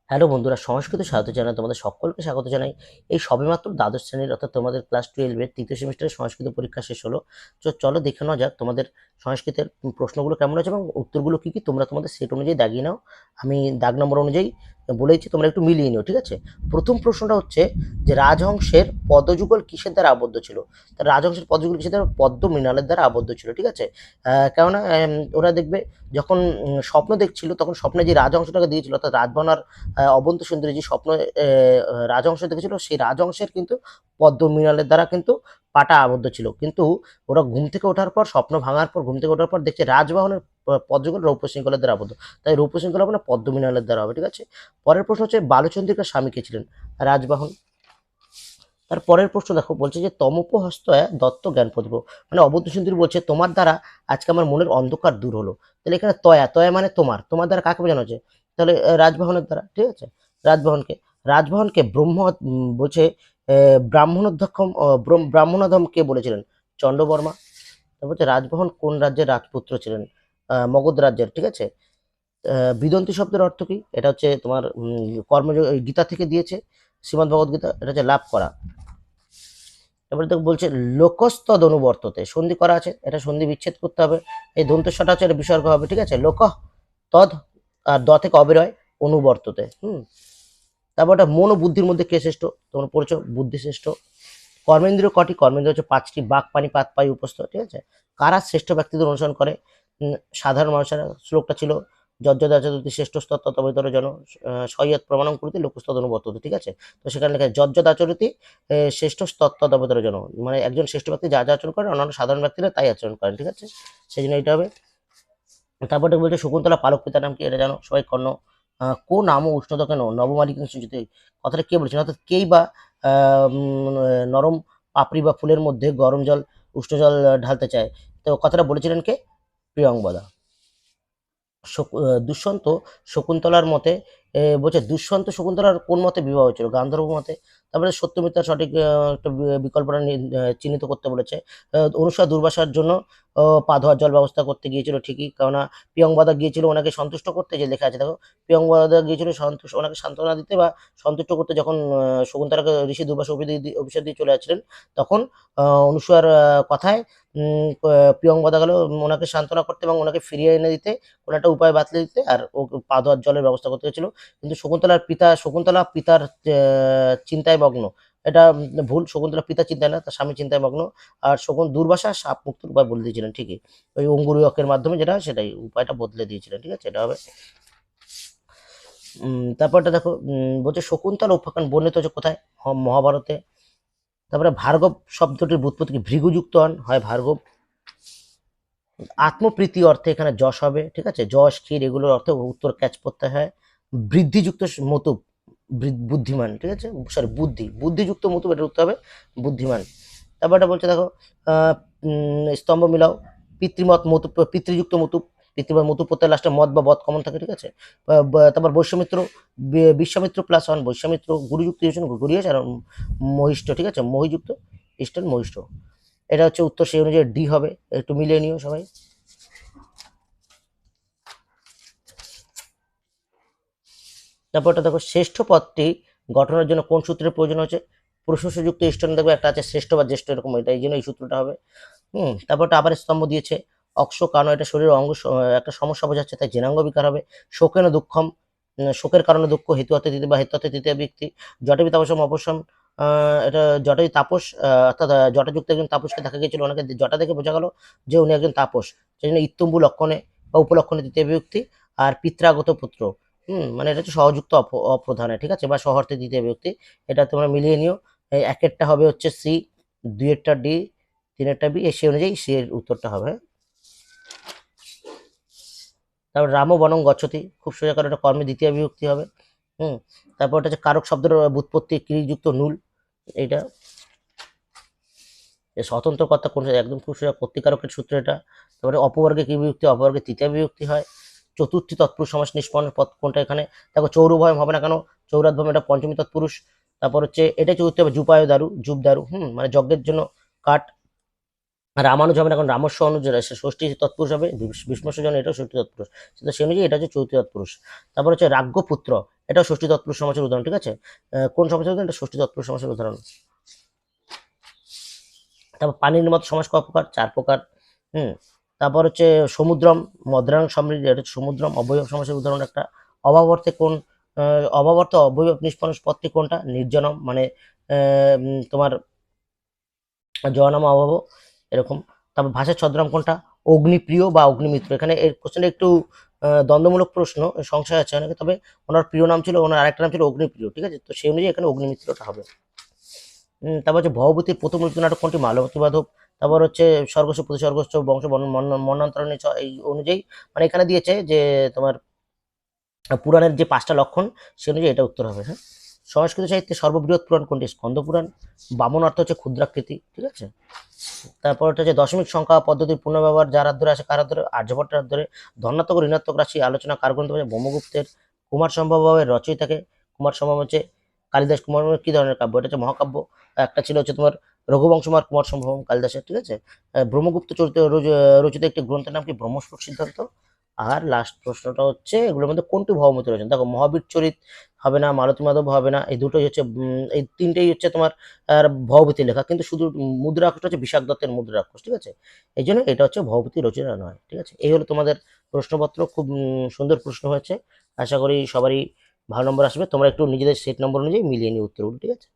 Hello বন্ধুরা, সংস্কৃত স্বাগত জানাই, তোমাদের সকলকে স্বাগত জানাই। এই সবেমাত্র দ্বাদশ শ্রেণীর অর্থাৎ তোমাদের ক্লাস 12-এর তৃতীয় সেমিস্টারের সংস্কৃত পরীক্ষা শেষ হলো। তো চলো দেখে নেওয়া যাক তোমাদের সংস্কৃতের প্রশ্নগুলো কেমন আছে এবং উত্তরগুলো কি কি তোমরা তোমাদের সেট অনুযায়ী দাগিয়ে নাও। আমি দাগ নম্বর অনুযায়ী বলেছি, তোমরা একটু মিলিয়ে নিও, ঠিক আছে। প্রথম প্রশ্নটা হচ্ছে যে রাজহংসের পদযুগল কিসের দ্বারা আবদ্ধ ছিল। তা রাজহংসের পদযুগল কিসের দ্বারা? পদ্ম মৃণালের দ্বারা আবদ্ধ ছিল, ঠিক আছে। কেননা ওরা দেখবে যখন স্বপ্ন দেখছিল, তখন স্বপ্নে যে রাজহংসটাকে দিয়েছিল অর্থাৎ রাজবনার অবন্ত সুন্দরী যে স্বপ্ন রাজহংস দেখেছিল, সেই রাজহংসের কিন্তু পদ্ম মৃণালের দ্বারা কিন্তু পাটা আবদ্ধ ছিল। কিন্তু ওরা ঘুম থেকে ওঠার পর, স্বপ্ন ভাঙার পর, ঘুম থেকে ওঠার পর দেখছে রাজবাহনের পদ্মগুলো রৌপ্য শৃঙ্খলের দ্বারা আবদ্ধ। তাই রৌপ্য শৃঙ্খল হবে না, পদ্ম মৃণালের দ্বারা হবে, ঠিক আছে। পরের প্রশ্ন হচ্ছে বালুচন্দ্রিকার স্বামী কে ছিলেন? রাজবাহন। তার পরের প্রশ্ন দেখো, বলছে যে তমোপ হস্তয়া দত্ত জ্ঞান প্রদীপ, মানে অবধূত সুন্দরী বলছে তোমার দ্বারা আজকে আমার মনের অন্ধকার দূর হলো। তাহলে এখানে তয়া তয়া মানে তোমার, তোমার দ্বারা কাকে বোঝানো হচ্ছে? তাহলে রাজবাহনের দ্বারা, ঠিক আছে। রাজবাহনকে রাজবাহনকে বলছে ব্রাহ্মণোধ্যক্ষম ব্রাহ্মণাধম কে বলেছিলেন? চন্দ্রবর্মা। তারপর হচ্ছে রাজবাহন কোন রাজ্যের রাজপুত্র ছিলেন? মগধ রাজ্যের, ঠিক আছে। বিদন্তি শব্দের অর্থ কি? এটা হচ্ছে তোমার কর্মযোগ গীতা থেকে দিয়েছে, শ্রীমদ্ ভগবদ গীতা। এটা হচ্ছে লাভ করা। এবারে তো বলছে লোকস্তদ অনুবর্ততে, সন্ধি করা আছে, এটা সন্ধি বিচ্ছেদ করতে হবে। এই দন্তস্বটা হচ্ছে, এটা বিসর্গ হবে, ঠিক আছে। লোক তদ, আর দ থেকে অবিরয়, অনুবর্ততে। তারপর এটা মন ও বুদ্ধির মধ্যে কে শ্রেষ্ঠ? তোমরা পড়েছো বুদ্ধি শ্রেষ্ঠ। কর্মেন্দ্রিয় কটি? কর্মেন্দ্রিয় হচ্ছে 5টি, বাক পানি পাত পাই উপস্থ, ঠিক আছে। কারা শ্রেষ্ঠ ব্যক্তিদের অনুসরণ করে? সাধারণ মানুষেরা। শ্লোকটা ছিল যজ্জদাচরতি শ্রেষ্ঠ স্তর ততবেতর জন সৈয়দ প্রমাণম করতে লোকস্তদ অনুবর্ততে, ঠিক আছে। তো সেখানে লেখা যজ্জদাচরতি শ্রেষ্ঠ স্তর ততবেতর জন, মানে একজন শ্রেষ্ঠ ব্যক্তি যা যা আচরণ করেন অন্যান্য সাধারণ ব্যক্তিরা তাই আচরণ করেন, ঠিক আছে। সেই জন্য এটা হবে। তারপরে বলছে শকুন্তলা পালক পিতার নাম কি? এটা জানো সবাই। কর্ণ। কো নাম উষ্ণত কেন নবমালিক যদি, কথাটা কে বলেছেন? অর্থাৎ কেই বা নরম পাপড়ি বা ফুলের মধ্যে গরম জল, উষ্ণ জল ঢালতে চায়। তো কথাটা বলেছিলেন কে? প্রিয়ংবদা। দুষ্যন্ত শকুন্তলার মতে বলছে দুষ্যন্ত শকুন্তলার কোন মতে বিবাহ হয়েছিল? গান্ধর্ব মতে। তারপরে সত্য মিথ্যার সঠিক একটা বিকল্পটা চিহ্নিত করতে বলেছে। অনুসূয়া দুর্বাসার জন্য পা ধোয়ার জল ব্যবস্থা করতে গিয়েছিল, ঠিকই। কেননা প্রিয়ংবদা গিয়েছিল ওনাকে সন্তুষ্ট করতে, যে লেখা আছে দেখো। প্রিয়ংবদা গিয়েছিল সন্তুষ্ট, ওনাকে সান্ত্বনা দিতে বা সন্তুষ্ট করতে। যখন শকুন্তলাকে ঋষি দুর্বাসা অভিশাপ দিয়ে চলে যাচ্ছিলেন, তখন অনুসূয়ার কথায় প্রিয়ংবদা গেল ওনাকে সান্ত্বনা করতে এবং ওনাকে ফিরিয়ে এনে দিতে, কোনো একটা উপায় বাতলে দিতে, আর ও পা ধোয়ার জলের ব্যবস্থা করতে হয়েছিল। কিন্তু শকুন্তলা পিতার চিন্তায় মগ্ন। এটা ভুল। শকুন্তলা পিতা চিন্তায় না, তার স্বামী চিন্তায় মগ্ন। আর দুর্বাসা সাপ মুক্তির উপায় বলে দিয়েছিলেন, ঠিকই। ওই অঙ্গুরীয়কের মাধ্যমে, যেটা সেটাই উপায়টা বদলে দিয়েছিলেন, ঠিক আছে। এটা হবে। তারপরটা দেখো, বলছে শকুন্তলা উপাখ্যান বর্ণিত হচ্ছে কোথায়? মহাভারতে। তারপরে ভার্গব শব্দটির ব্যুৎপত্তি কি? ভৃগুযুক্ত হন, হয় ভার্গব। আত্মপ্রীতি অর্থে এখানে যশ হবে, ঠিক আছে। যশ ক্ষীর এগুলোর অর্থে উত্তর ক্যাচ করতে হয়। বৃদ্ধিযুক্ত মতুব, বুদ্ধিমান, ঠিক আছে। সরি, বুদ্ধিযুক্ত মতুব, এটা উত্তর হবে বুদ্ধিমান। তারপর এটা বলছে দেখো, স্তম্ভ মিলাও। পিতৃমত মতুব, পিতৃযুক্ত মতুব, পিতৃমত মতুব প্রত্যয় লাস্টে মত বা বধ কমন থাকে, ঠিক আছে। তারপর বৈশ্যমিত্র, বিশ্বামিত্র প্লাস ওয়ান বৈশ্যমিত্র। গুরুযুক্ত হয়েছেন গুরিয়েশ, আর মহিষ্ঠ, ঠিক আছে। মহিযুক্ত ইষ্টন মহিষ্ঠ। এটা হচ্ছে উত্তর, সেই অনুযায়ী ডি হবে। একটু মিলিয়ে নিও সবাই। তারপরটা দেখো, শ্রেষ্ঠ পদটি গঠনের জন্য কোন সূত্রের প্রয়োজন হচ্ছে? প্রশংসাযুক্ত ইষ্টন দেখবে একটা আছে, শ্রেষ্ঠ বা জ্যেষ্ঠ, এরকম। এটা এই জন্য এই সূত্রটা হবে। তারপরটা আবার স্তম্ভ দিয়েছে। অক্ষ কারণ এটা শরীরের অঙ্গ, একটা সমস্যা বোঝাচ্ছে, তাই জেনাঙ্গ বিকার হবে। শোকেন দুঃখম, শোকের কারণে দুঃখ। হেতু অর্থে তৃতীয় বা হেতু অর্থে তৃতীয় ব্যক্তি। জটাবি তাপসম অপসম, এটা জটায়ু তাপস, অর্থাৎ জটাযুক্ত একজন তাপসকে দেখা গিয়েছিল, ওনাকে জটা দেখে বোঝা গেল যে উনি একজন তাপস। সেই জন্য ইত্যম্বু লক্ষণে বা উপলক্ষণে তৃতীয় বিভক্তি। আর পিত্রাগত পুত্র, মানে এটা হচ্ছে সহযুক্ত অপ্রধানে, ঠিক আছে, বা সহর্থে দ্বিতীয় বিভক্তি। এটা তোমরা মিলিয়ে নিও। এই একেরটা হবে হচ্ছে সি, দুইয়েরটা ডি, তিনেরটা বি, সেই অনুযায়ী সি এর উত্তরটা হবে। তারপর রাম বনং গচ্ছতি, খুব সোজা, কারণ এটা কর্মে দ্বিতীয় বিভক্তি হবে। তারপর এটা হচ্ছে কারক শব্দের ব্যুৎপত্তি ক্রিযুক্ত নুল। এইটা স্বতন্ত্র কর্তা কোন, একদম খুব সোজা, কর্তৃকারকের সূত্র এটা। তারপরে অপবর্গে কি বিভক্তি? অপবর্গে তৃতীয় বিভক্তি হয়। চতুর্থী তৎপুরুষ সমাস নিষ্পন্নের পদ কোনটা এখানে? দেখো, চৌরুভয়ম হবে না কেন? চৌরাধ্বম, এটা পঞ্চমী তৎপুরুষ। তারপর হচ্ছে এটা চতুর্থী হবে জুপায় দারু, জুব দারু, মানে যজ্ঞের জন্য কাঠ। রামানুজ হবে না, এখন রামস্ব অনুজ ষষ্ঠী তৎপুরুষ হবে। ভীষ্মস্ব জন, এটাও ষষ্ঠী তৎপুরুষ। তো সে অনুযায়ী এটা হচ্ছে চৌথী তৎপুরুষ। তারপর হচ্ছে রাজ্ঞপুত্র, এটাও ষষ্ঠী তৎপুরুষ সমাসের উদাহরণ, ঠিক আছে। কোন সমাসের উদাহরণ? এটা ষষ্ঠী তৎপুরুষ সমাসের উদাহরণ। তারপর পানির মতো সমাস কয় প্রকার? 4 প্রকার। হুম। তারপর হচ্ছে সমুদ্রম, মদ্রাং সমৃদ্ধি, এটা হচ্ছে সমুদ্রম অবয়ব সমাসের উদাহরণ একটা। অভাব অর্থে কোন অভাব অর্থে অবয়ব নিষ্পন্ন পদটি কোনটা? নির্জনম, মানে তোমার জনম অভাব এরকম। তারপর ভাষার ছদ্মনাম কোনটা? অগ্নিপ্রিয় বা অগ্নিমিত্র। এখানে এই কোশ্চেনটা একটু দ্বন্দ্বমূলক প্রশ্ন, সংশয় আছে অনেকে, তবে ওনার প্রিয় নাম ছিল, ওনার আরেকটা নাম ছিল অগ্নিপ্রিয়, ঠিক আছে, তো সেই অনুযায়ী এখানে অগ্নিমিত্রটা হবে। তারপর হচ্ছে ভবভূতির প্রথম রচিত নাটক কোনটি? মালতী মাধব। তারপর হচ্ছে স্বর্গস্ব প্রতিস্বর্গস্ব বংশ মন্বন্তরণে এই অনুযায়ী, মানে এখানে দিয়েছে যে তোমার পুরাণের যে 5টা লক্ষণ, সে অনুযায়ী এটা উত্তর হবে। হ্যাঁ। সংস্কৃত সাহিত্যে সর্ববৃহৎ পুরাণ কোনটি? স্কন্দ পুরাণ। বামন অর্থ হচ্ছে ক্ষুদ্রাকৃতি, ঠিক আছে। তারপর হচ্ছে দশমিক সংখ্যা পদ্ধতির পুনর্ব্যবহার যার হাত ধরে আছে? কার হাত ধরে? আর্যভট্টের হাত ধরে। ধনাত্মক ও ঋণাত্মক রাশি আলোচনা কার গ্রন্থ? ব্রহ্মগুপ্তের। কুমার সম্ভবের রচয়িতাকে? কুমার সম্ভব হচ্ছে কালিদাস। কুমার কি ধরনের কাব্য? এটা হচ্ছে মহাকাব্য। একটা ছিল হচ্ছে তোমার রঘুবংশমার কুমার সম্ভবম কালিদাসের, ঠিক আছে। ব্রহ্মগুপ্ত চরিত্র রচিত একটি গ্রন্থের নাম কি? ব্রহ্মস্ফুট সিদ্ধান্ত। আর লাস্ট প্রশ্নটা হচ্ছে এগুলোর মধ্যে কোনটি ভবমতী রচনা? দেখো, মহাবীর চরিত হবে না, মালতী মাধব হবে না, এই দুটোই হচ্ছে এই তিনটেই হচ্ছে তোমার ভবভূতি লেখা, কিন্তু শুধু মুদ্রা রাক্ষসটা হচ্ছে বিশাখ দত্তের মুদ্রা রাক্ষস, ঠিক আছে। এই জন্য এটা হচ্ছে ভবভূতি রচনা নয়, ঠিক আছে। এই হলো তোমাদের প্রশ্নপত্র, খুব সুন্দর প্রশ্ন হয়েছে। আশা করি সবারই ভালো নম্বর আসবে। তোমরা একটু নিজেদের সেট নম্বর অনুযায়ী মিলিয়ে নিয়ে উত্তরগুলো, ঠিক আছে।